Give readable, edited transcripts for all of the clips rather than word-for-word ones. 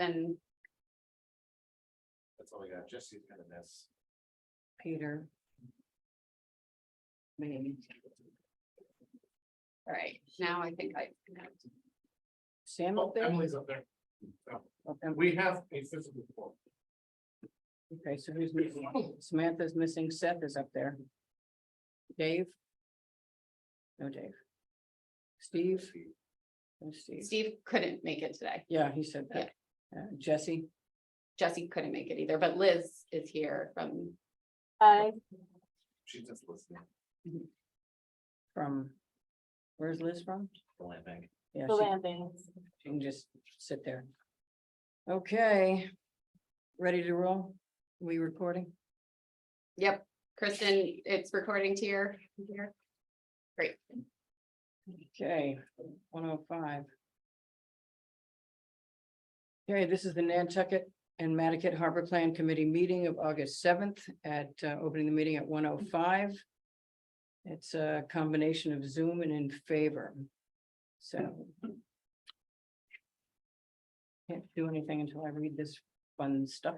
then That's all we got. Jesse's gonna miss. Peter. Me. All right, now I think Sam up there? Emily's up there. Okay, We have a physical form. Okay, so who's missing? Samantha's missing, Seth is up there. Dave? No Dave. Steve? No Steve. Steve couldn't make it today. Yeah, he said that. Jesse? Jesse couldn't make it either, but Liz is here from, She's just listening. From, where's Liz from? The land bank. Yeah, The she landing. can just sit there. Okay. Ready to roll? We recording? yep, Kristen, it's recording to your computer. Great. Okay, 105. Okay, this is the Nantucket and Mattocket Harbor Plan Committee meeting of August 7th at opening the meeting at 1:05. It's a combination of Zoom and in favor. So. Can't do anything until I read this fun stuff.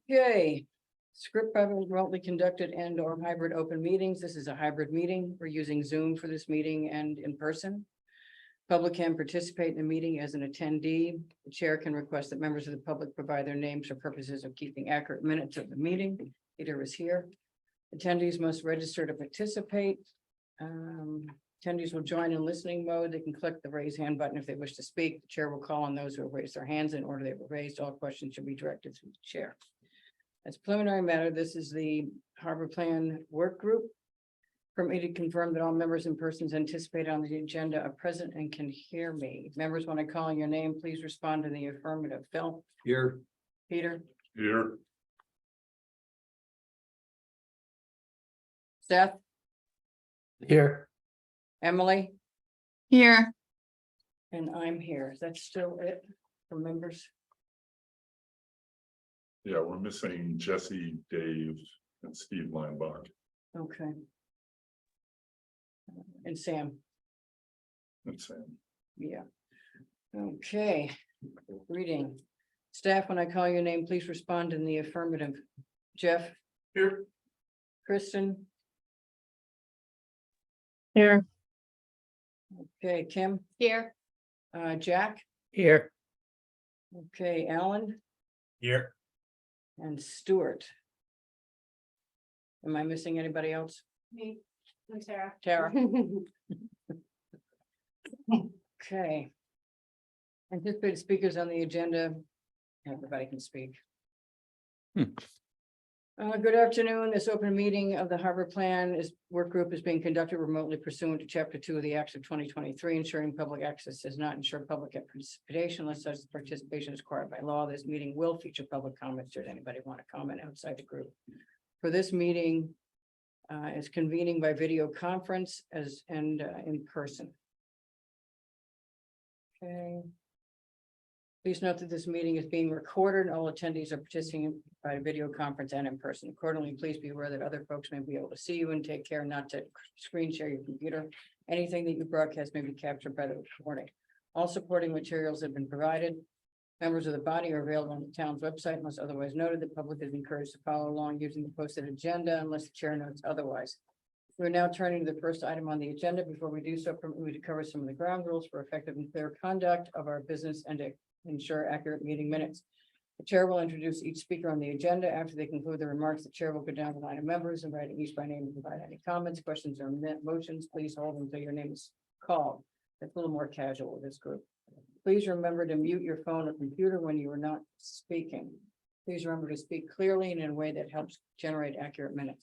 Okay. Script by remotely conducted and or hybrid open meetings. This is a hybrid meeting. We're using Zoom for this meeting and in person. Public can participate in the meeting as an attendee. The chair can request that members of the public provide their names for purposes of keeping accurate minutes of the meeting. Peter is here. Attendees must register to participate. Attendees will join in listening mode. They can click the raise hand button if they wish to speak. The chair will call on those who have raised their hands in order they were raised. All questions should be directed through the chair. As preliminary matter, this is the Harbor Plan Work Group. Permit me to confirm that all members and persons anticipated on the agenda are present and can hear me. Members, when I call your name, please respond in the affirmative. Phil? Here. Peter? Here. Seth? Here. Emily? Here. And I'm here. Is that still it for members? Yeah, we're missing Jesse, Dave, and Steve Linebaugh. Okay. And Sam? That's it. Yeah. Okay, reading. Staff, when I call your name, please respond in the affirmative. Jeff? Here. Kristen? Here. Okay, Kim? Here, Jack? Here. Okay, Alan? Here. And Stuart? Am I missing anybody else? me, and Tara. Tara? Okay. Anticipated speakers on the agenda. Everybody can speak. Good afternoon. This open meeting of the Harbor Plan work group is being conducted remotely pursuant to Chapter 2 of the Acts of 2023, ensuring public access does not ensure public participation unless such participation is required by law. This meeting will feature public comments should anybody want to comment outside the group. For this meeting, is convening by video conference and in person. Okay. Please note that this meeting is being recorded. All attendees are participating by video conference and in person. Accordingly, please be aware that other folks may be able to see you and take care not to screen share your computer. Anything that you broadcast may be captured by the recording. All supporting materials have been provided. Members of the body are available on the town's website unless otherwise noted. The public is encouraged to follow along using the posted agenda unless the chair notes otherwise. We're now turning to the first item on the agenda. Before we do so, permit me to cover some of the ground rules for effective and clear conduct of our business and to ensure accurate meeting minutes. The chair will introduce each speaker on the agenda. After they conclude their remarks, the chair will go down the line of members, inviting each by name to provide any comments, questions, or motions. Please hold until your name is called. It's a little more casual with this group. Please remember to mute your phone or computer when you are not speaking. Please remember to speak clearly and in a way that helps generate accurate minutes.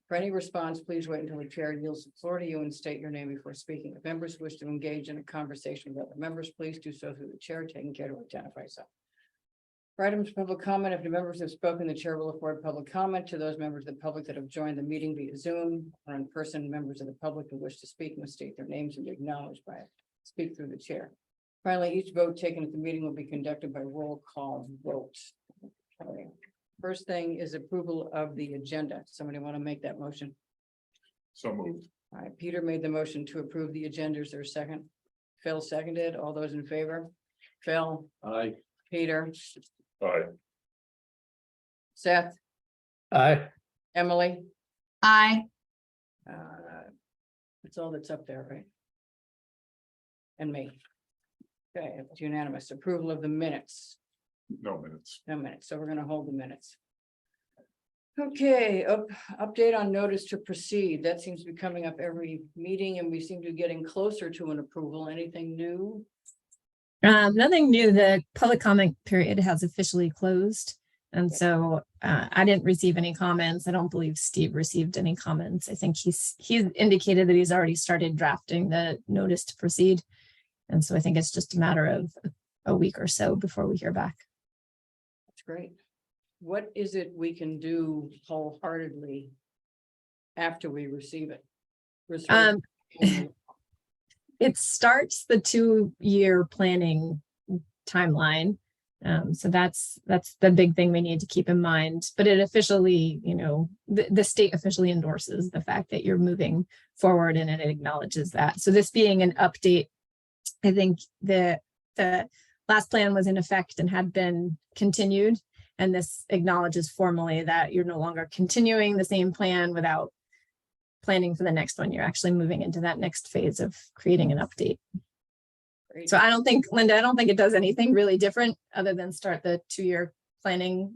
For any response, please wait until the chair yields the floor to you and state your name before speaking. If members wish to engage in a conversation with other members, please do so through the chair, taking care to identify yourself. For items of public comment, if the members have spoken, the chair will afford public comment to those members of the public that have joined the meeting via Zoom or in person. Members of the public who wish to speak must state their names and be acknowledged by it. Speak through the chair. Finally, each vote taken at the meeting will be conducted by roll call vote. Okay. First thing is approval of the agenda. Somebody want to make that motion? So moved. All right, Peter made the motion to approve the agenda. Is there a second? Phil seconded. All those in favor? Phil, Aye. Peter, Aye. Seth, Aye. Emily. Aye. That's all that's up there, right? And me. Okay, it's unanimous approval of the minutes. No minutes. No minutes, so we're gonna hold the minutes. Okay, update on notice to proceed. That seems to be coming up every meeting and we seem to be getting closer to an approval. Anything new? Nothing new. The public comment period has officially closed. And Okay. so I didn't receive any comments. I don't believe Steve received any comments. I think he's indicated that he's already started drafting the notice to proceed. And so I think it's just a matter of a week or so before we hear back. That's great. What is it we can do wholeheartedly after we receive it? We're sort of- It starts the 2-year planning timeline. So that's the big thing we need to keep in mind. But it officially, the state officially endorses the fact that you're moving forward and it acknowledges that. So this being an update, I think the last plan was in effect and had been continued. And this acknowledges formally that you're no longer continuing the same plan without planning for the next one. You're actually moving into that next phase of creating an update. Great. So I don't think, Linda, I don't think it does anything really different other than start the 2-year planning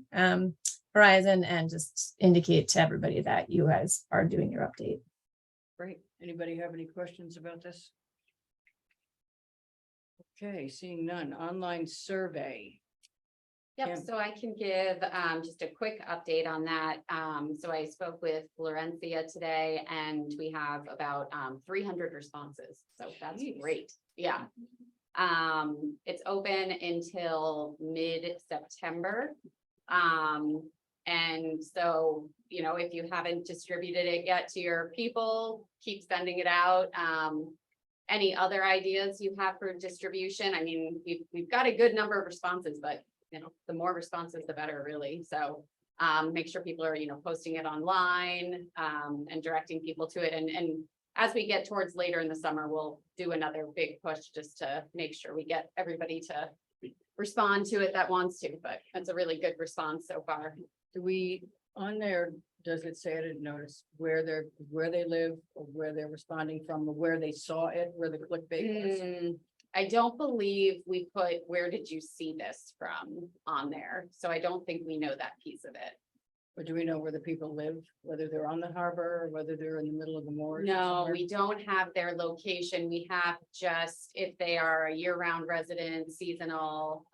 horizon and just indicate to everybody that you guys are doing your update. Great. Anybody have any questions about this? Okay, seeing none. Online survey. Yep, Kim. so I can give just a quick update on that. So I spoke with Florencia today and we have about 300 responses. So that's Jeez. great. Yeah. It's open until mid-September. And so, if you haven't distributed it yet to your people, keep sending it out. Any other ideas you have for distribution? I mean, we've got a good number of responses, but the more responses, the better, really. So make sure people are, posting it online and directing people to it. And as we get towards later in the summer, we'll do another big push just to make sure we get everybody to respond to it that wants to. But that's a really good response so far. Do we, on there, does it say, I didn't notice where they live or where they're responding from or where they saw it, where the clickbait was? I don't believe we put, where did you see this from on there? So I don't think we know that piece of it. Or do we know where the people live, whether they're on the harbor or whether they're in the middle of the moors? or No, somewhere? we don't have their location. We have just if they are a year-round resident, seasonal,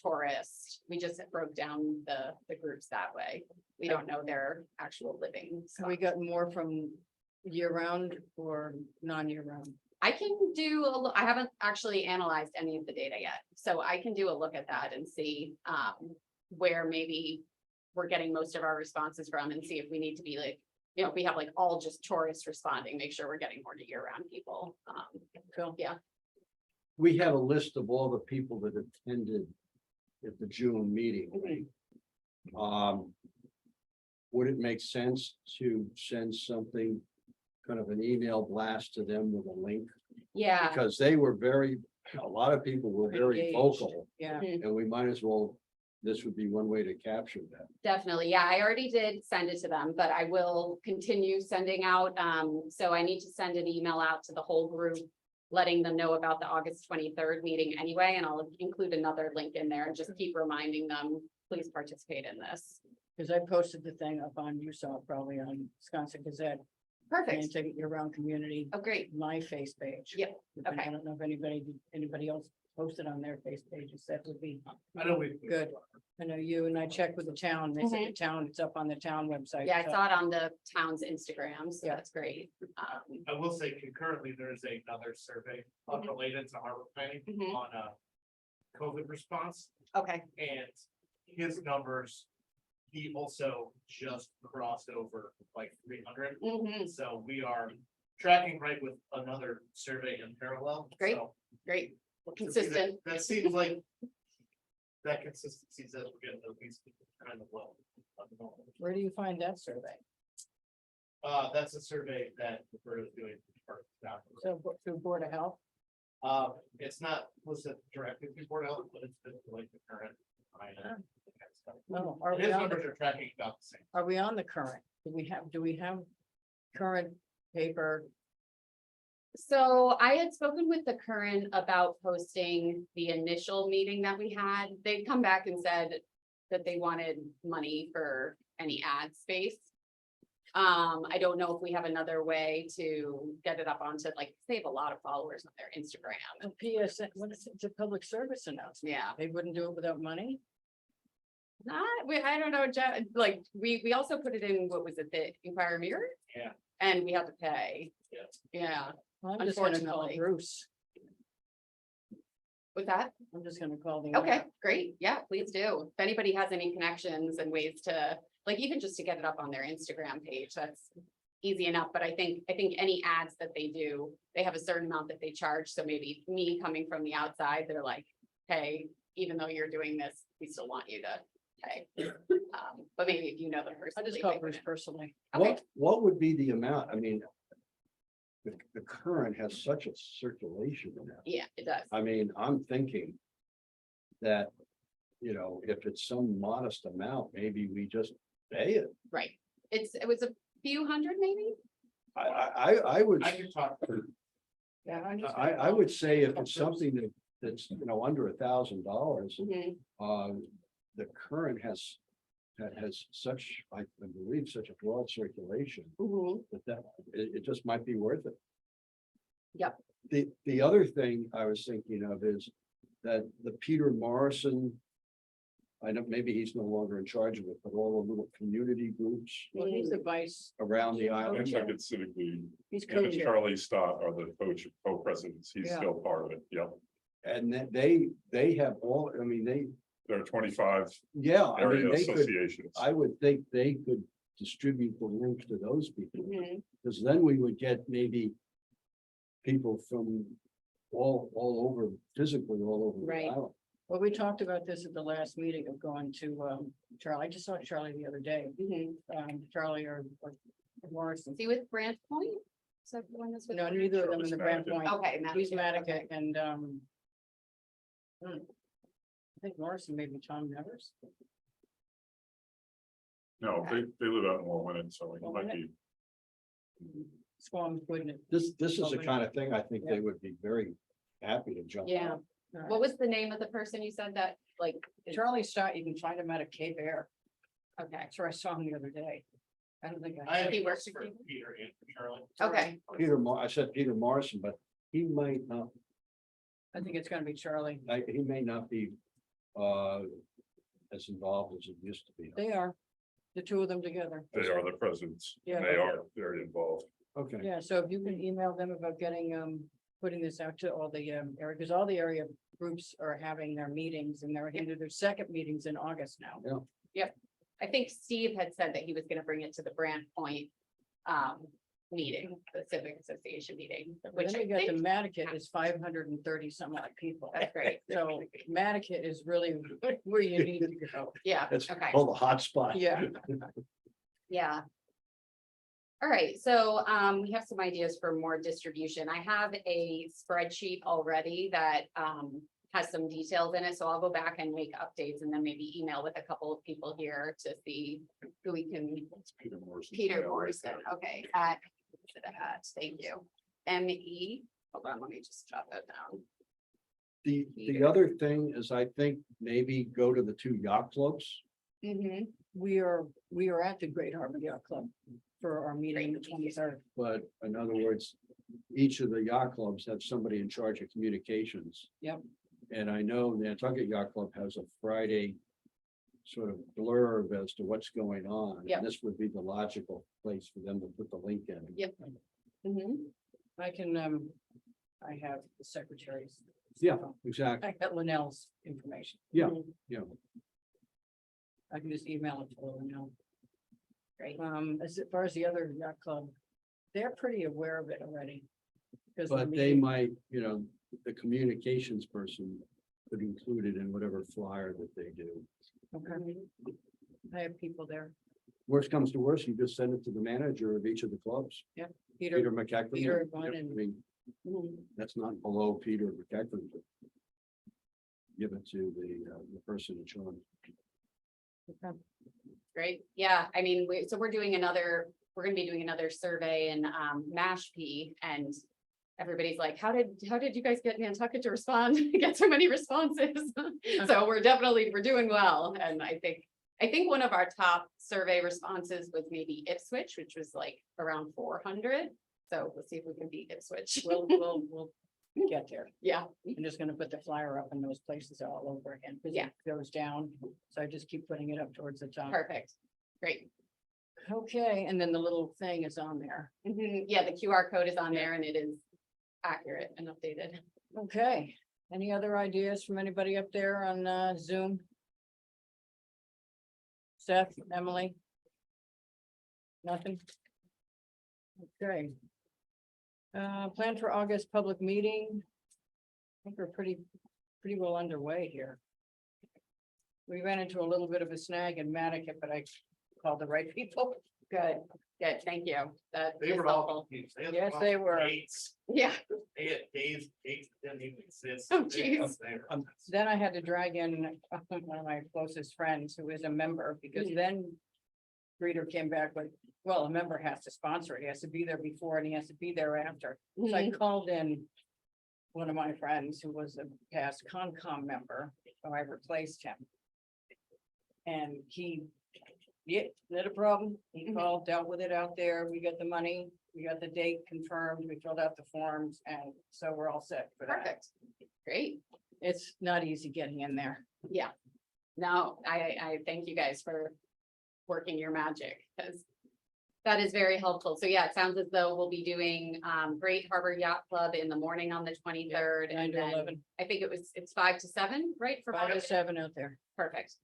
tourist. We just broke down the groups that way. We don't know their actual living. Have we gotten more from year round or non-year round? I can do I haven't actually analyzed any of the data yet, so I can do a look at that and see where maybe we're getting most of our responses from and see if we need to be like, if we have like all just tourists responding, make sure we're getting more to year-round people. Phil? Yeah. We have a list of all the people that attended at the June meeting. Would it make sense to send something, kind of an email blast to them with a link? Yeah. Because they were a lot of people were very Engaged. vocal, Yeah, and we might as well, this would be one way to capture that. Definitely. Yeah, I already did send it to them, but I will continue sending out. So I need to send an email out to the whole group, letting them know about the August 23rd meeting anyway, and I'll include another link in there and just keep reminding them, please participate in this. because I posted the thing up on, you saw it probably on Wisconsin Gazette. Perfect. And take it year round community, Oh, great. my face page. Yep, And okay. I don't know if anybody else posted on their face pages. That would be I know we. good. I know you and I checked with the town. They said the town, it's up on the town website. Yeah, I so- saw it on the town's Instagram, so Yeah. that's great. I will say concurrently, there's another survey unrelated to harbor planning Mhm. on a COVID response Okay, and his numbers. He also just crossed over like 300. Mhm. So we are tracking right with another survey in parallel. Great. So great. Consistent. That seems like that consistency says we're getting at least kind of well. Where do you find that survey? That's a survey that Roberta's doing. For staff. So through Board of Health? It's not listed directly before now, but it's been like the current. Oh, are we His on the, numbers are tracking about the same. are we on the current? Do we have current paper? So I had spoken with the current about posting the initial meeting that we had. They'd come back and said that they wanted money for any ad space. I don't know if we have another way to get it up onto, like, they have a lot of followers on their Instagram. PSN, what is it? It's a public service announcement. Yeah, They wouldn't do it without money? I don't know, like, we also put it in, what was it, the Inquirer Mirror? Yeah. And we had to pay. Yeah. Yeah, Well, I'm just gonna call Unfortunately. Bruce. with that. I'm just gonna call the. Okay, great. Yeah, please do. If anybody has any connections and ways to, like, even just to get it up on their Instagram page, that's easy enough. But I think any ads that they do, they have a certain amount that they charge. So maybe me coming from the outside, they're like, hey, even though you're doing this, we still want you to pay. But maybe if you know them I personally. just call they Bruce would- personally. Okay, What would be the amount? I mean, the current has such a circulation in it. yeah, it does. I mean, I'm thinking that, you know, if it's some modest amount, maybe we just pay it. Right. It was a few hundred maybe? I would, I can talk. Yeah. I'm just I gonna would say if call it's Bruce. something that's, you know, under $1,000, Mhm. the current has such, I believe, such a broad circulation Mhm. that it just might be worth it. Yep. The other thing I was thinking of is that the Peter Morrison, I know maybe he's no longer in charge of it, but all the little community groups Well, he's the vice, around the I island. check it civically. he's If it's co-chair. Charlie Stott or the co-presidents, he's Yeah. still part of it. Yep. And that they have all, I mean, There are 25 yeah, I mean, area they could, associations. I would think they could distribute the link to those people. Mhm. Because then we would get maybe people from all over, physically all over the Right. island. Well, we talked about this at the last meeting of going to, Charlie. I just saw Charlie the other day. Mhm. Charlie or Morrison. Is he with Brand Point? Is that the one that's with? No, neither of them in the Brand Point. Okay. Matt, He's okay. Mattica and, I think Morrison, maybe Tom Nevers. No, they live out in Warwick, so it might be. Squam Goodness. This is the Lovely. kind of thing I think they would be very happy to jump Yeah. on. What was the name of the person you said that, like, Charlie Stott, you can find him out of Cape Air. okay, That's where I saw him the other day. I don't think I I. have He to works for for you? Peter and Charlie. okay, I said Peter Morrison, but he might not, I think it's gonna be Charlie. he may not be as involved as it used to be. They are, the two of them together. They are the presidents. Yeah. And they are very involved. Okay, Yeah, so if you can email them about getting, putting this out to all the, area, because all the area groups are having their meetings and they're into their second meetings in August now. I think Steve had said that he was gonna bring it to the Brand Point meeting, the Civic Association meeting, which Then I we got the think, Mattica is 530 some odd people. that's great, So Mattica is really where you need to go. yeah, that's okay. called the hot spot. Yeah. Yeah. All right, so we have some ideas for more distribution. I have a spreadsheet already that has some details in it, so I'll go back and make updates and then maybe email with a couple of people here to see who we can. It's Peter Morrison. Peter Morrison, okay, thank you. ME, hold on, let me just jot that down. The other thing is, I think maybe go to the two yacht clubs. Mhm. We are at the Great Harbor Yacht Club for our meeting the 23rd. But in other words, each of the yacht clubs have somebody in charge of communications. Yep. And I know Nantucket Yacht Club has a Friday sort of blurb as to what's going on. and Yep. This would be the logical place for them to put the link in. Yep. Mhm. I can, I have the secretaries. Yeah, exactly. I got Linnell's information. Yeah. Yeah. I can just email it to Linnell. Great. As far as the other yacht club, they're pretty aware of it already. Because But they might, you know, the communications person could include it in whatever flyer that they do. Okay. I have people there. Worst comes to worst, you just send it to the manager of each of the clubs. Peter Peter, McEachran. Peter, one Yep, and- I mean, That's not below Peter McEachran. Give it to the person in charge. Great, yeah, I mean, we're doing we're gonna be doing another survey in Mashpee, and everybody's like, how did you guys get Nantucket to respond, get so many responses? So we're doing well, and I think one of our top survey responses was maybe Ipswich, which was like around 400. So we'll see if we can beat Ipswich. We'll get there. Yeah, I'm just gonna put the flyer up in those places all over again, because Yeah. it goes down, so I just keep putting it up towards the top. perfect, great. Okay, and then the little thing is on there. Yeah, the QR code is on there and it is accurate and updated. Okay, any other ideas from anybody up there on Zoom? Seth, Emily? Nothing? Okay. Plan for August public meeting. I think we're pretty well underway here. We ran into a little bit of a snag in Mattocket, but I called the right people. Good, thank you. That They is were all helpful. confused. had Yes, the they wrong were. dates. Yeah, They had dates that didn't even exist. Oh, geez. They were- Then I had to drag in one of my closest friends who is a member, because then Reader came back with, well, a member has to sponsor it. He has to be there before and he has to be there after. So I called in one of my friends who was a past Concom member, so I replaced him. And he, yeah, not a problem. He Mhm. called, dealt with it out there. We got the money, we got the date confirmed, we filled out the forms, and so we're all set for that. perfect. Great. It's not easy getting in there. Yeah. No, I thank you guys for working your magic, because that is very helpful. So yeah, it sounds as though we'll be doing Great Harbor Yacht Club in the morning on the 23rd. 9 And to then 11. I think it's 5 to 7, right? For 5 to Monday? 7 out there. Perfect.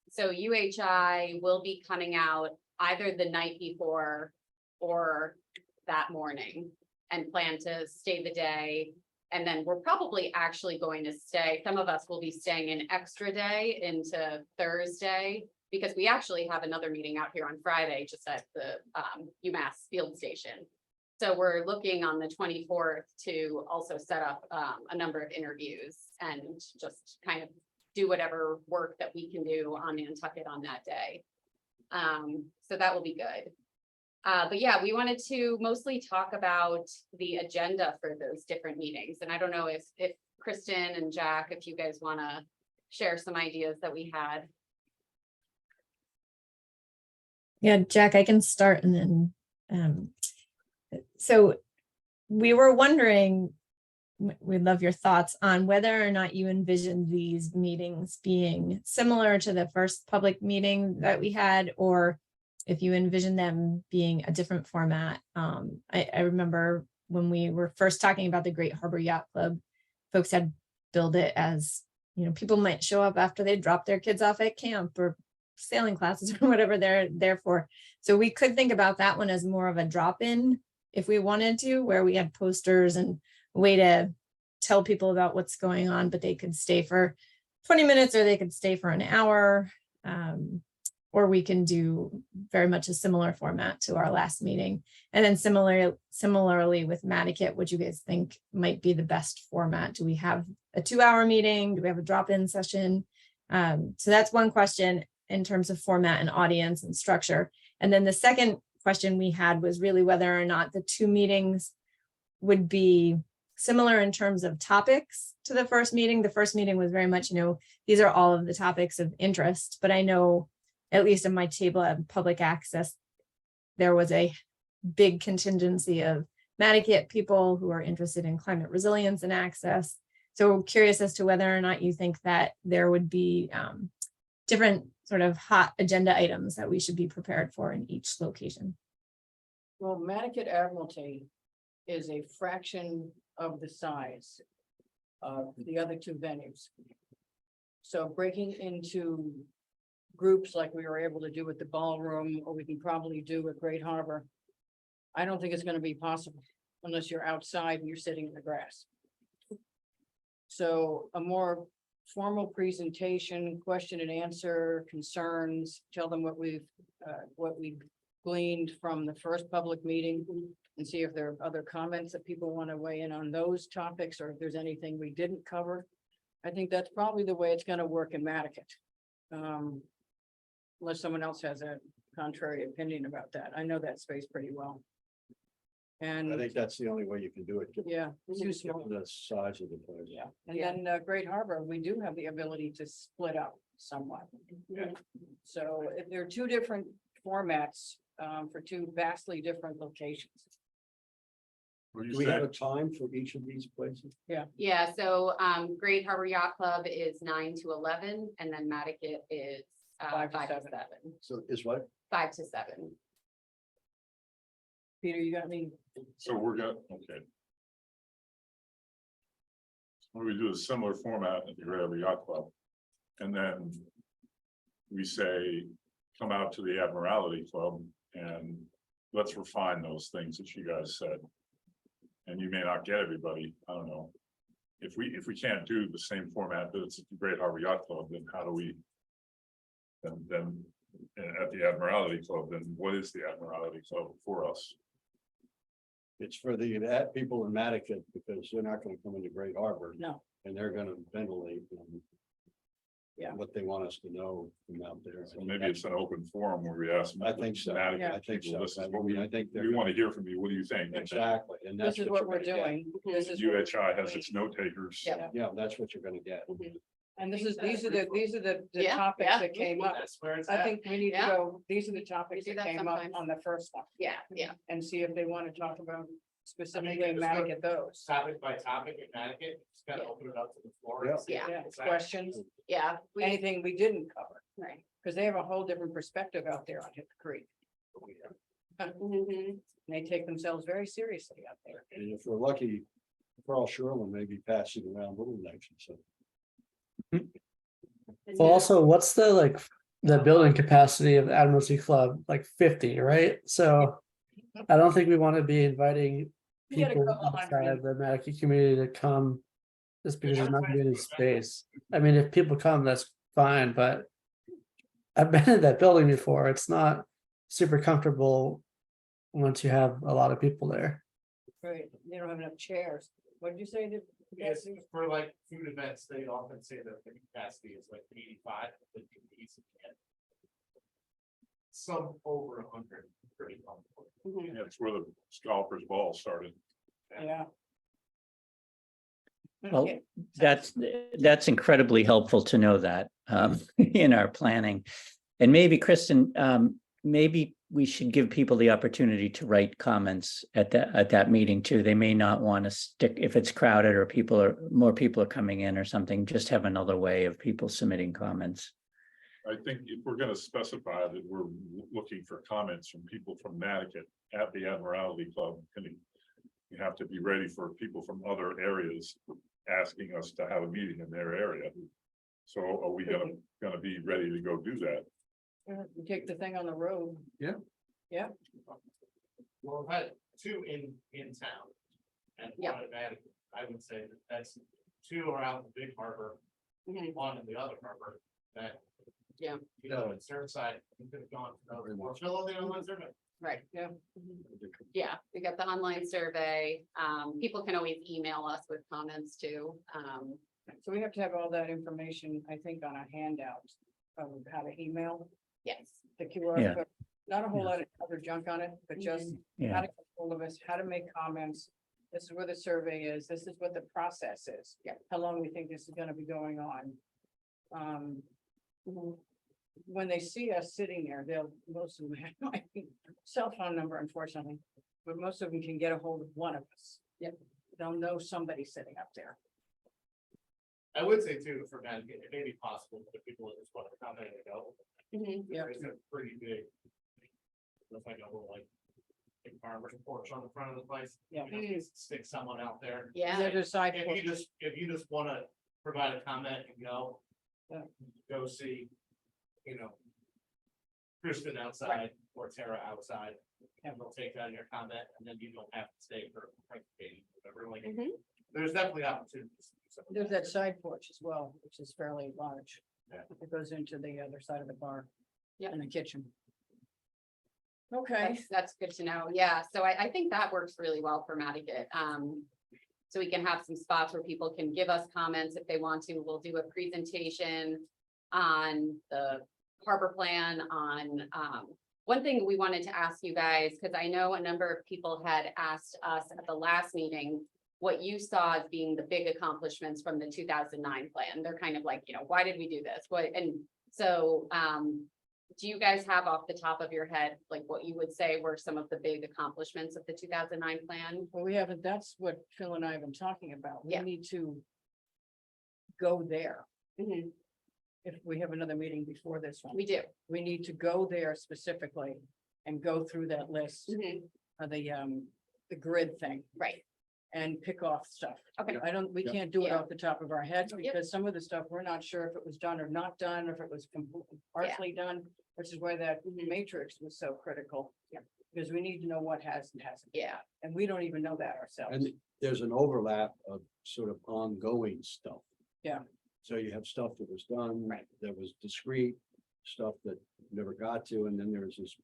So UHI will be coming out either the night before or that morning and plan to stay the day. And then we're probably actually going to stay, some of us will be staying an extra day into Thursday, because we actually have another meeting out here on Friday, just at the UMass Field Station. So we're looking on the 24th to also set up a number of interviews and just kind of do whatever work that we can do on Nantucket on that day. So that will be good. But yeah, we wanted to mostly talk about the agenda for those different meetings. And I don't know if Kristen and Jack, if you guys want to share some ideas that we had. Yeah, Jack, I can start and then, so we were wondering, we'd love your thoughts on whether or not you envision these meetings being similar to the first public meeting that we had, or if you envision them being a different format. I remember when we were first talking about the Great Harbor Yacht Club, folks had billed it as, people might show up after they drop their kids off at camp or sailing classes or whatever they're there for. So we could think about that one as more of a drop-in if we wanted to, where we had posters and a way to tell people about what's going on, but they could stay for 20 minutes or they could stay for an hour. Or we can do very much a similar format to our last meeting. And then similarly with Mattocket, what you guys think might be the best format? Do we have a 2-hour meeting? Do we have a drop-in session? So that's one question in terms of format and audience and structure. And then the second question we had was really whether or not the 2 meetings would be similar in terms of topics to the first meeting. The first meeting was very much, these are all of the topics of interest, but I know at least in my table at public access, there was a big contingency of Mattocket people who are interested in climate resilience and access. So we're curious as to whether or not you think that there would be different sort of hot agenda items that we should be prepared for in each location. Well, Mattocket Admiralty is a fraction of the size of the other 2 venues. So breaking into groups like we were able to do with the ballroom, or we can probably do at Great Harbor, I don't think it's going to be possible unless you're outside and you're sitting in the grass. So a more formal presentation, question and answer, concerns, tell them what we gleaned from the first public meeting and see if there are other comments that people want to weigh in on those topics, or if there's anything we didn't cover. I think that's probably the way it's gonna work in Mattakit. Unless someone else has a contrary opinion about that. I know that space pretty well. I And, think that's the only way you can do it. given- yeah, it's too given small. the size of the place. Yeah, and Yeah. then Great Harbor, we do have the ability to split up somewhat. Yeah. So if there are two different formats for two vastly different locations. What do Do you we have a say? time for each of these places? Yeah, so Great Harbor Yacht Club is 9 to 11, and then Mattakit is 5 to 5 to 7. 7. So is what? 5 to 7. Peter, you got any? So we're gonna, okay. What we do a similar format at the Great Harbor Yacht Club. And then we say, come out to the Admiralty Club and let's refine those things that you guys said. And you may not get everybody, I don't know. If we can't do the same format that it's at the Great Harbor Yacht Club, then how do we? Then at the Admiralty Club, then what is the Admiralty Club for us? It's for the people in Mattakit, because they're not gonna come into Great Harbor No, and they're gonna ventilate. Yeah. What they want us to know from out there. So maybe it's an open forum where we ask. I think so. Fanatic Yeah. I think people, so. This is I what mean, we, I think we they're. want to hear from you. What do you think? Exactly, and that's this is what you're we're gonna get. doing. This is what- UHI has its note takers. Yeah. Yeah, that's what you're gonna get. And these are the Yeah, topics yeah. that came up. That's where it's I at. think we need to Yeah. go, these are the topics We do that that came up sometimes. on the first one. Yeah, yeah. And see if they want to talk about specifically just go- Mattakit those. Topic by topic in Connecticut, just gotta Yeah. open it up to the floor. Yeah. and see Yeah. what's at. Questions, Yeah. we- anything we didn't cover, Right. because they have a whole different perspective out there on Hip Creek. Mhm. They take themselves very seriously out there. And if we're lucky, Carl Sherlin may be passing around Little Next, so. Well, also, what's the building capacity of the Admiralty Club? Like 50, right? So I don't think we want to be inviting We got a people couple outside hundred. the Mattakey community to come just because there's not gonna be any space. I mean, if people come, that's fine, but I've been in that building before. It's not super comfortable once you have a lot of people there. Right, they don't have enough chairs. What did you say? that- Yes, for like food events, they often say that the capacity is like 85, but you can easily get some over 100, pretty comfortable. Mhm. That's where the scalpers ball started. Yeah. Well, Okay. that's incredibly helpful to know that in our planning. And maybe Kristen, maybe we should give people the opportunity to write comments at that meeting too. They may not want to stick if it's crowded or more people are coming in or something, just have another way of people submitting comments. I think if we're gonna specify that we're looking for comments from people from Mattakit at the Admiralty Club, you have to be ready for people from other areas asking us to have a meeting in their area. So are we gonna be ready to go do that? You take the thing on the road. Well, we've had two in town. And Yeah. one in Vatican. I would say that that's two around the big harbor, Mhm. one in the other harbor, that. Yeah. You know, in Surfside, you could have gone, or fill out the online survey. Right, yeah. Yeah, we got the online survey. People can always email us with comments too. So we have to have all that information, I think, on a handout of how to email Yes. the QR Yeah. code. Not a whole lot of other junk on it, but just how Yeah, to get hold of us, how to make comments. This is where the survey is. This is what the process is. Yeah. How long we think this is gonna be going on. When they see us sitting there, most of them have my cell phone number, unfortunately, but most of them can get a hold of one of us. Yep. They'll know somebody sitting up there. I would say too, for Vatican, it may be possible for people that just want to comment and go. Mhm. Yeah. There's a pretty big. Looks like a little like. Big farmer's porch on the front of the place. Yeah. You know, just stick someone out there. Yeah. There's a side If porch. you just wanna provide a comment and go. Yeah. Go see, you know. Kristen outside or Tara outside, and they'll take down your comment, and then you don't have to stay for a meeting, whatever, like, Mhm. there's definitely opportunities. to do something There's like that side porch as well, which is fairly large. Yeah. It goes into the other side of the bar. Yeah. In the kitchen. Okay, That's good to know. Yeah, so I think that works really well for Matticat. So we can have some spots where people can give us comments if they want to. We'll do a presentation on the harbor plan on, one thing we wanted to ask you guys, because I know a number of people had asked us at the last meeting what you saw as being the big accomplishments from the 2009 plan. They're kind of like, why did we do this? And so, do you guys have off the top of your head, like what you would say were some of the big accomplishments of the 2009 plan? well, we haven't, that's what Phil and I have been talking about. We Yeah. need to go there. Mhm, If we have another meeting before this one, We do. we need to go there specifically and go through that list Mhm, of the grid thing Right. and pick off stuff. Okay. I don't, we Yeah. can't do it Yeah. off the top of our heads Yep. because some of the stuff, we're not sure if it was done or not done, if it was partially done, which is why that Mhm. matrix was so critical. Yep. Because we need to know what has and hasn't, Yeah. and we don't even know that ourselves. And there's an overlap of sort of ongoing stuff. Yeah. So you have stuff that was done. Right. That was discrete, stuff that never got to, and then there's this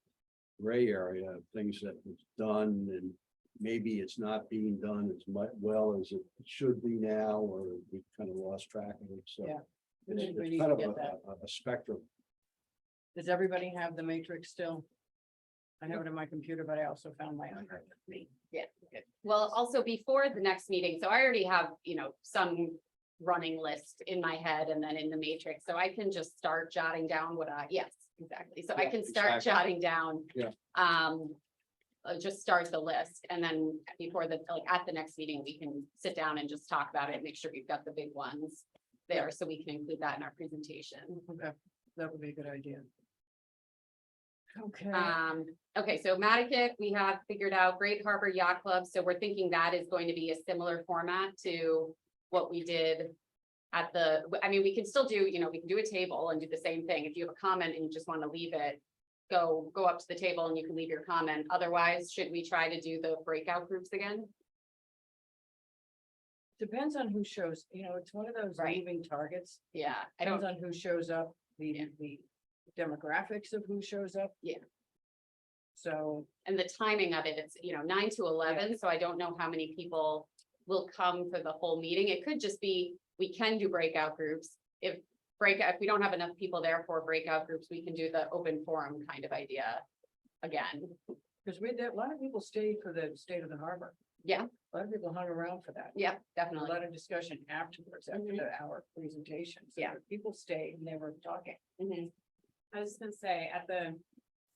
gray area of things that was done and maybe it's not being done as well as it should be now, or we kind of lost track of it, so. Yeah. We It's need- we it's need kind to of get that. a spectrum. Does everybody have the matrix still? I have it on my computer, but I also found my own. Yeah. Well, also before the next meeting, so I already have, some running list in my head and then in the matrix, so I can just start jotting down yes, exactly. So I Yeah, can start exactly. jotting down. Yeah. Just start the list and then before at the next meeting, we can sit down and just talk about it, make sure we've got the big ones there, so we can include that in our presentation. Okay, that would be a good idea. Okay, Okay, so Matticat, we have figured out Great Harbor Yacht Club, so we're thinking that is going to be a similar format to what we did at we can still do, we can do a table and do the same thing. If you have a comment and you just want to leave it, go up to the table and you can leave your comment. Otherwise, should we try to do the breakout groups again? depends on who shows, it's one of those Right. moving targets. Yeah, I Depends don't, on who shows up, Yeah. the demographics of who shows up. Yeah. So, and the timing of it, it's, 9 to 11, so I don't know how many people will come for the whole meeting. It could just be, we can do breakout groups. If we don't have enough people there for breakout groups, we can do the open forum kind of idea again. because a lot of people stayed for the state of the harbor. Yeah. A lot of people hung around for that. Yeah, A definitely. lot of discussion afterwards, after Mhm. our presentation. So Yeah. People stayed and they were talking. Mhm. I was just gonna say, at the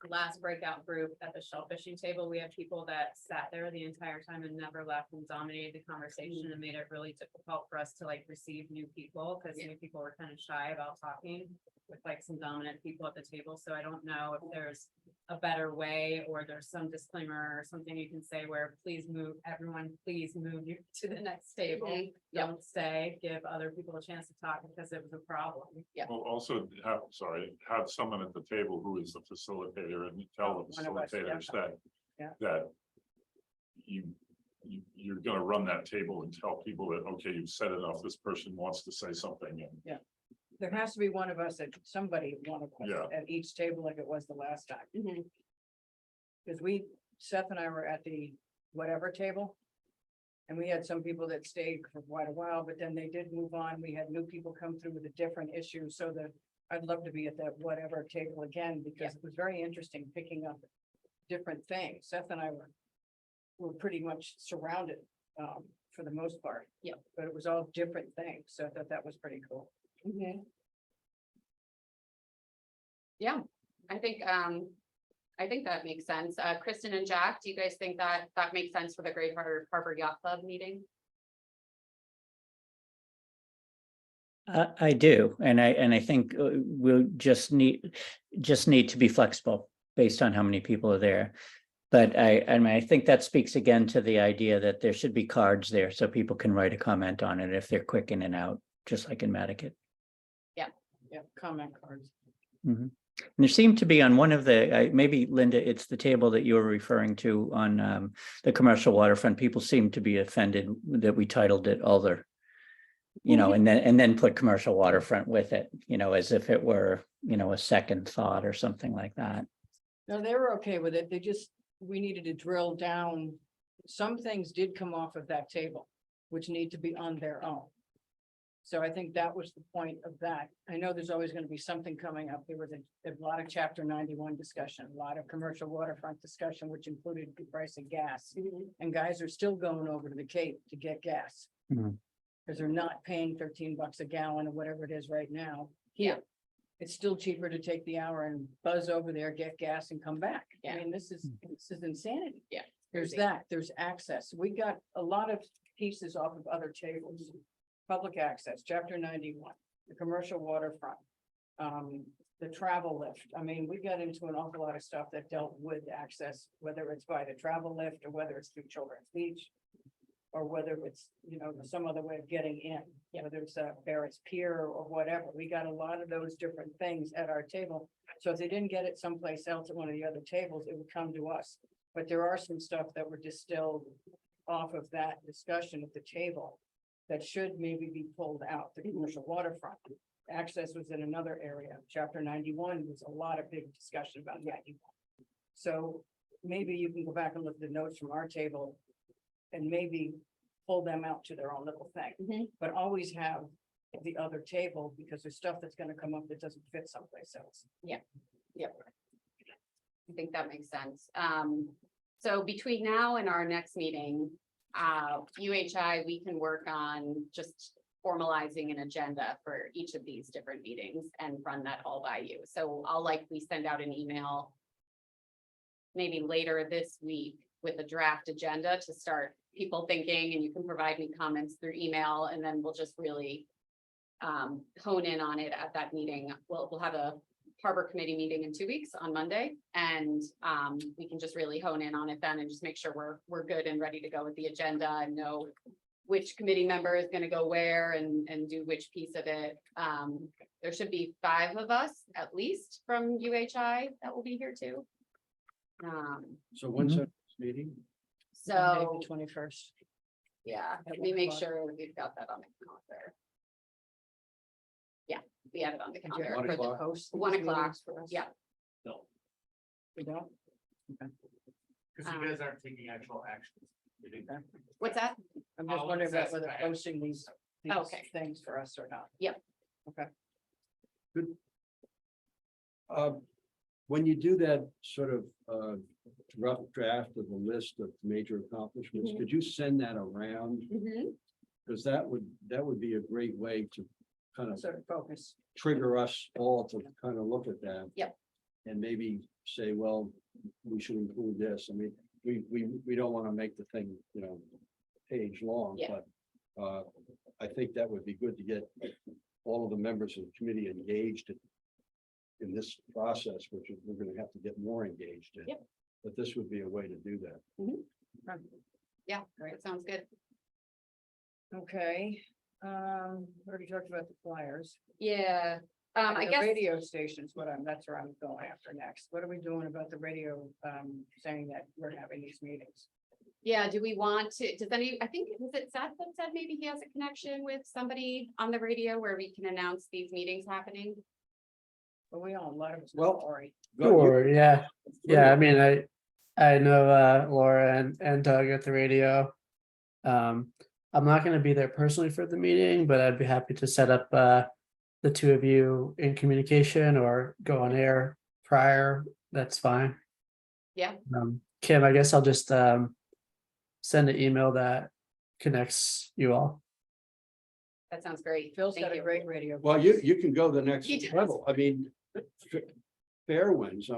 last breakout group at the shellfishing table, we had people that sat there the entire time and never left and dominated the conversation and made it really difficult for us to receive new people, because new people were kind of shy about talking with some dominant people at the table. So I don't know if there's a better way, or there's some disclaimer or something you can say where please move, everyone, please move you to the next table. Mhm. Yep. Don't stay, give other people a chance to talk because it was a problem. Well, also have someone at the table who is the facilitator and tell the One of us, facilitators that. Yeah. That you're gonna run that table and tell people that, okay, you've said enough, this person wants to say something, and There has to be one of us one of Yeah. us at each table like it was the last time. Mhm. Because Seth and I were at the whatever table. And we had some people that stayed for quite a while, but then they did move on. We had new people come through with a different issue, so that I'd love to be at that whatever table again, because it was very interesting picking up different things. Seth and I were pretty much surrounded, for the most part. Yep. But it was all different things, so I thought that was pretty cool. Mhm. Yeah, I think that makes sense. Kristen and Jack, do you guys think that makes sense for the Great Harbor Yacht Club meeting? I do, and I think we'll just need to be flexible based on how many people are there. But I think that speaks again to the idea that there should be cards there so people can write a comment on it if they're quick in and out, just like in Matticat. Yeah, comment cards. And there seemed to be on one of the, maybe Linda, it's the table that you were referring to on the commercial waterfront. People seem to be offended that we titled it other. And then put commercial waterfront with it, as if it were, a second thought or something like that. No, they were okay with it. They just, we needed to drill down. Some things did come off of that table, which need to be on their own. So I think that was the point of that. I know there's always gonna be something coming up. There was a lot of chapter 91 discussion, a lot of commercial waterfront discussion, which included the price of gas. And guys are still going over to the Cape to get gas. Mhm. Because they're not paying $13 a gallon or whatever it is right now. Yeah. Here, it's still cheaper to take the hour and buzz over there, get gas and come back. I Yeah. mean, this is insanity. Yeah. There's Crazy. that, there's access. We got a lot of pieces off of other tables. Public access, chapter 91, the commercial waterfront. The travel lift. I mean, we got into an awful lot of stuff that dealt with access, whether it's by the travel lift or whether it's through Children's Beach. Or whether it's, some other way of getting in, whether it's Barrett's Pier or whatever. We got a lot of those different things at our table. So if they didn't get it someplace else at one of the other tables, it would come to us. But there are some stuff that were distilled off of that discussion at the table that should maybe be pulled out, the commercial waterfront. Access was in another area. Chapter 91 was a lot of big discussion about 91. So maybe you can go back and look at the notes from our table and maybe pull them out to their own little thing, Mhm. but always have the other table because there's stuff that's gonna come up that doesn't fit someplace else. Yep. I think that makes sense. So between now and our next meeting, UHI, we can work on just formalizing an agenda for each of these different meetings and run that all by you. So I'll likely send out an email maybe later this week with a draft agenda to start people thinking, and you can provide me comments through email, and then we'll just really hone in on it at that meeting. We'll have a harbor committee meeting in 2 weeks on Monday, and we can just really hone in on it then and just make sure we're good and ready to go with the agenda and know which committee member is going to go where and do which piece of it. There should be 5 of us at least from UHI that will be here too. So when's that meeting? So, 21st. yeah, At let me 1 make o'clock. sure we've got that on the calendar. Yeah, we have it on the And do you calendar. have for to the- 1 post these 1 o'clock, meetings for us? yeah. No, We don't? because you guys aren't taking actual actions. You do. What's that? I'm just I'll wondering about assess whether that. posting these Okay. things for us or not. When you do that sort of rough draft of the list of major accomplishments, Mhm. could you send that around? Because that would be a great way to kind of Sort of focus. trigger us all to kind of look at that. Yep. And maybe say, well, we should include this. I mean, we don't want to make the thing, page long, Yeah. but I think that would be good to get all of the members of the committee engaged in this process, which we're going to have to get more engaged in. Yep. But this would be a way to do that. Yeah, that sounds good. Okay, we already talked about the flyers. Yeah, And I the guess, Radio stations, that's where I'm going after next. What are we doing about the radio, saying that we're having these meetings? yeah, do we want to, I think, was it Seth that said maybe he has a connection with somebody on the radio where we can announce these meetings happening? But we all, a lot of us. Well, Already. Sure, yeah. Yeah, I mean, I know Laura and Doug at the radio. I'm not gonna be there personally for the meeting, but I'd be happy to set up the two of you in communication or go on air prior. That's fine. Yeah. Kim, I guess I'll just send an email that connects you all. That sounds great. Phil's Thank got a you. great radio. Well, voice. you can go the next He does. level. I mean, Fairwinds,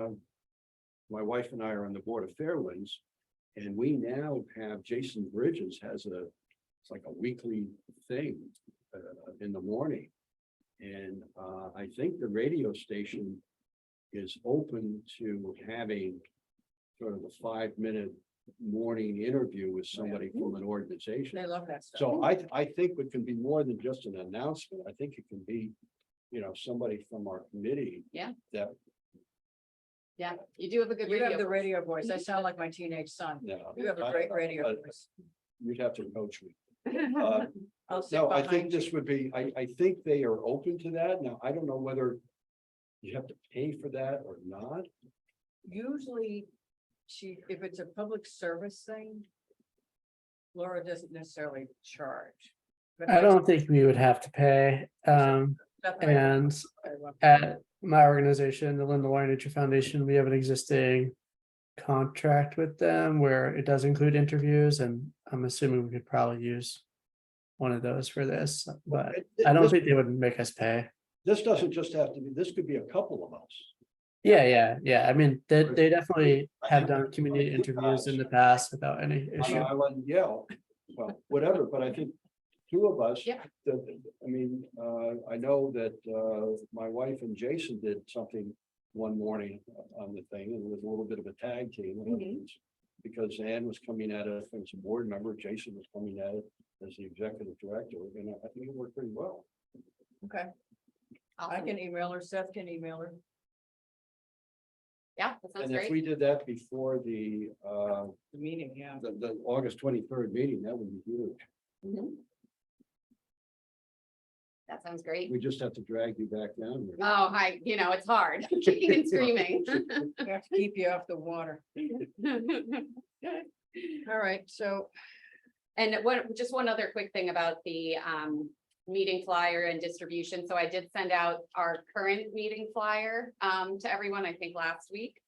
my wife and I are on the board of Fairwinds. And we now have Jason Bridges it's like a weekly thing in the morning. And I think the radio station is open to having sort of a 5-minute morning interview with somebody from an organization. They love that stuff. So I think it can be more than just an announcement. I think it can be, somebody from our committee. Yeah. That, Yeah, you do have a good You have the radio. radio voice. I sound like my teenage son. You have a I- great radio I- voice. You'd have to coach me. I'll sit No, I behind think you. this would be, I think they are open to that. Now, I don't know whether you have to pay for that or not. usually if it's a public service thing, Laura doesn't necessarily charge. But I don't think we would have to pay. definitely- And at my organization, the Linda Loy Nature Foundation, we have an existing contract with them where it does include interviews, and I'm assuming we could probably use one of those for this, but I don't think they would make us pay. This doesn't just have to be, this could be a couple of us. Yeah. I mean, they definitely have done community interviews in the past without any On issue. Island, yeah, well, whatever, but I think two of us. Yeah. I mean, I know that, my wife and Jason did something one morning on the thing, and it was a little bit of a tag team. Mhm. Because Ann was coming at it as a board member, Jason was coming at it as the executive director, and I think it worked pretty well. Okay, I Awesome. can email her, Seth can email her. Yeah, that sounds And if great. we did that before the The meeting, yeah. August 23rd meeting, that would be huge. Mhm. That sounds great. We just have to drag you back down here. Oh, it's hard, kicking and screaming. We have to keep you off the water. All right, so And just one other quick thing about the meeting flyer and distribution. So I did send out our current meeting flyer to everyone, I think last week.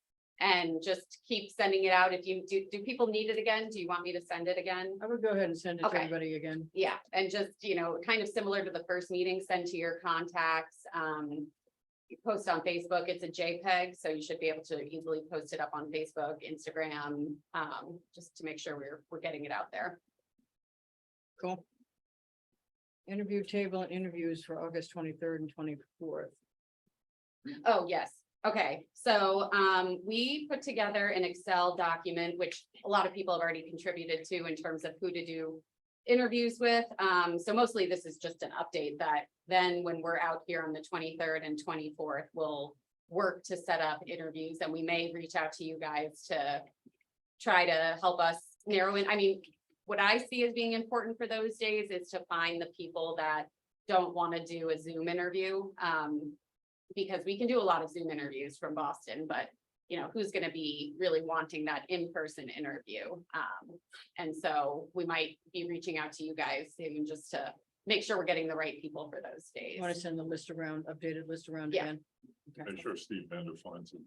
And just keep sending it out. If you do people need it again? Do you want me to send it again? I would go ahead and send it to Okay. everybody again. Yeah, and just, kind of similar to the first meeting, send to your contacts. You post on Facebook, it's a JPEG, so you should be able to easily post it up on Facebook, Instagram, just to make sure we're getting it out there. Cool. Interview table and interviews for August 23rd and 24th. Oh, yes. Okay, so we put together an Excel document, which a lot of people have already contributed to in terms of who to do interviews with. So mostly this is just an update that then when we're out here on the 23rd and 24th, we'll work to set up interviews, and we may reach out to you guys to try to help us narrow in. I mean, what I see as being important for those days is to find the people that don't want to do a Zoom interview. Because we can do a lot of Zoom interviews from Boston, but who's going to be really wanting that in-person interview? And so we might be reaching out to you guys soon just to make sure we're getting the right people for those days. Want to send the list around, updated list around Yeah. again? Make sure Steve Bender finds you.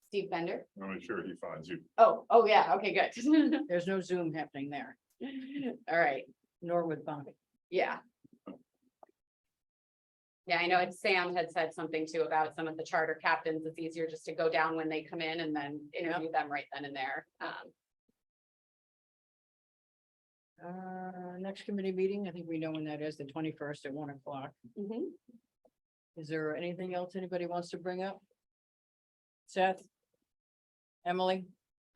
Steve Bender? I'll make sure he finds you. Oh, yeah. Okay, good. There's no Zoom happening there, All right. nor with Bonnie. Yeah. Yeah, I know Sam had said something too about some of the charter captains. It's easier just to go down when they come in and then interview them right then and there. Next committee meeting, I think we know when that is, the 21st at 1 o'clock. Mhm. Is there anything else anybody wants to bring up? Seth? Emily?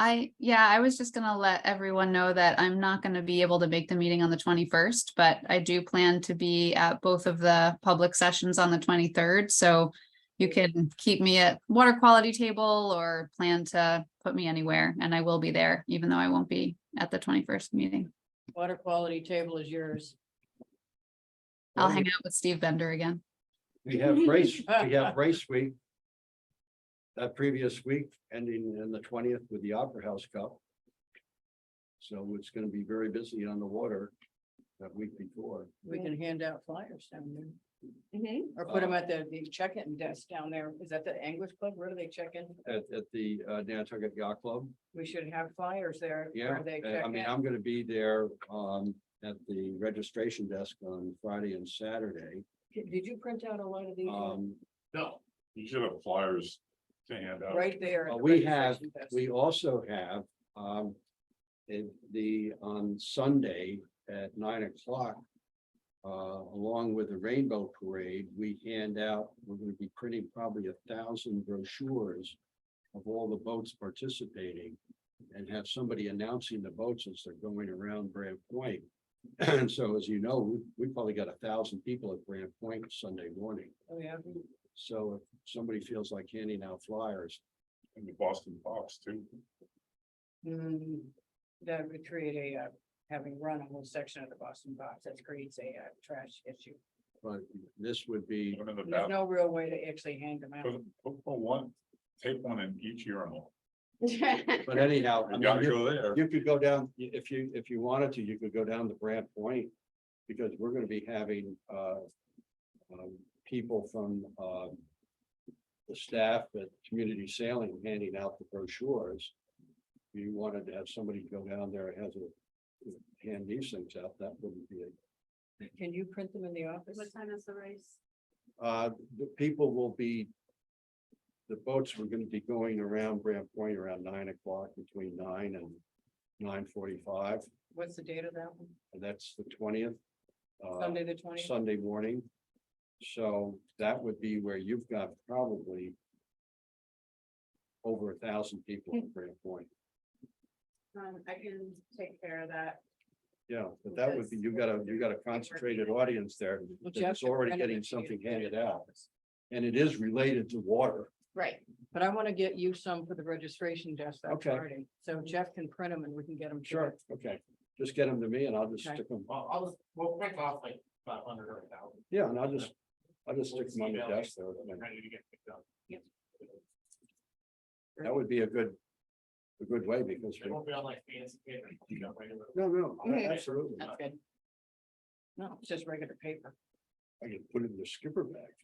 I was just gonna let everyone know that I'm not gonna be able to make the meeting on the 21st, but I do plan to be at both of the public sessions on the 23rd, so you can keep me at water quality table or plan to put me anywhere, and I will be there, even though I won't be at the 21st meeting. Water quality table is yours. I'll hang out with Steve Bender again. We have race week. That previous week ending in the 20th with the Opera House Cup. So it's gonna be very busy on the water that week before. We can hand out flyers down there, Mhm. or put them at the check-in desk down there. Is that the Anglers Club? Where do they check in? At the Nantucket Yacht Club. We should have flyers there. Yeah, where they check I mean, in. I'm gonna be there at the registration desk on Friday and Saturday. Did you print out a lot of these? No, You should have flyers to hand out. Right there. at the We have, registration desk. we also have, on Sunday at 9 o'clock. Along with the Rainbow Parade, we're gonna be printing probably 1,000 brochures of all the boats participating. And have somebody announcing the boats as they're going around Brant Point. And so, as you know, we probably got 1,000 people at Brant Point Sunday morning. Oh, yeah. So if somebody feels like handing out flyers, In the Boston box too. That would create having run a whole section of the Boston box, that creates a trash issue. but this would be, One in the There's bathroom. no real way to actually hand them out. Put one Take one in each urinal. But anyhow, I You mean, gotta go there. you could go down, if you wanted to, you could go down to Brant Point. Because we're gonna be having, people from, the staff at Community Sailing handing out the brochures. If you wanted to have somebody go down there and has a, hand these things out, that wouldn't be a. Can you print them in the office? What time is the race? The people will be. The boats were gonna be going around Brant Point around 9 o'clock, between 9 and 9:45, What's the date of that one? and that's the 20th. Sunday, the 20th? Sunday morning. So that would be where you've got probably. Over 1,000 people at Brant Point. I can take care of that. Yeah, but that would be, you got a concentrated audience there. Well, That's Jeff, already kind of getting a- something handed out. And it is related to water. Right, But I want to get you some for the registration desk that Okay. Friday. So Jeff can print them and we can get them. Sure, okay. Just get them to me and I'll just Okay. stick them. Well, we'll print off like 500 or 1,000. Yeah, and I'll just stick them on the desk there. Ready to get picked up. That would be a good way because. It won't be on like fancy paper. You know, regular. No, Mhm. absolutely. that's good. No, it's just regular paper. I can put it in the skipper bag.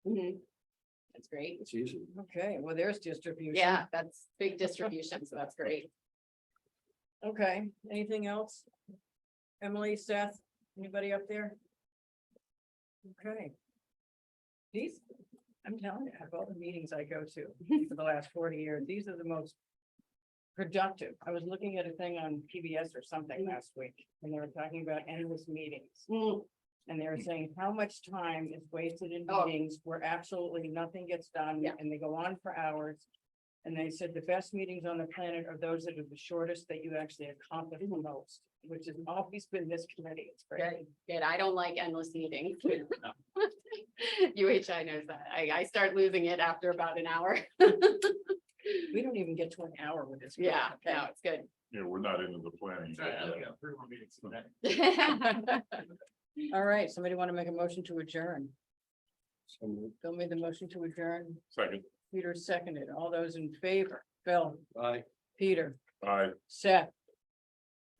Mhm. That's great. It's easy. Okay, well, there's distribution. Yeah, that's big distribution, so that's great. Okay, anything else? Emily, Seth, anybody up there? Okay. These, I'm telling you, of all the meetings I go to for the last 40 years, these are the most productive. I was looking at a thing on PBS or something last week, and they were talking about endless meetings. Mm, And they were saying how much time is wasted in Oh. meetings where absolutely nothing gets done Yeah. and they go on for hours. And they said the best meetings on the planet are those that are the shortest that you actually accomplish the most, which has always been this committee. It's great. Good, good. I don't like endless meetings. UHI knows that. I start losing it after about an hour. We don't even get to an hour with this. group, Yeah, okay? no, it's good. Yeah, we're not into the planning. Sorry, I yet. only got 3 more meetings today. All right, somebody want to make a motion to adjourn? So, Bill made the motion to adjourn. Second, Peter seconded. All those in favor? Bill, bye. Peter, aye. Seth,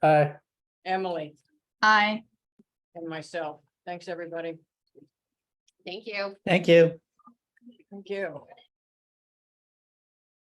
Hi. Emily, Aye. and myself. Thanks, everybody. Thank you. Thank you. Thank you.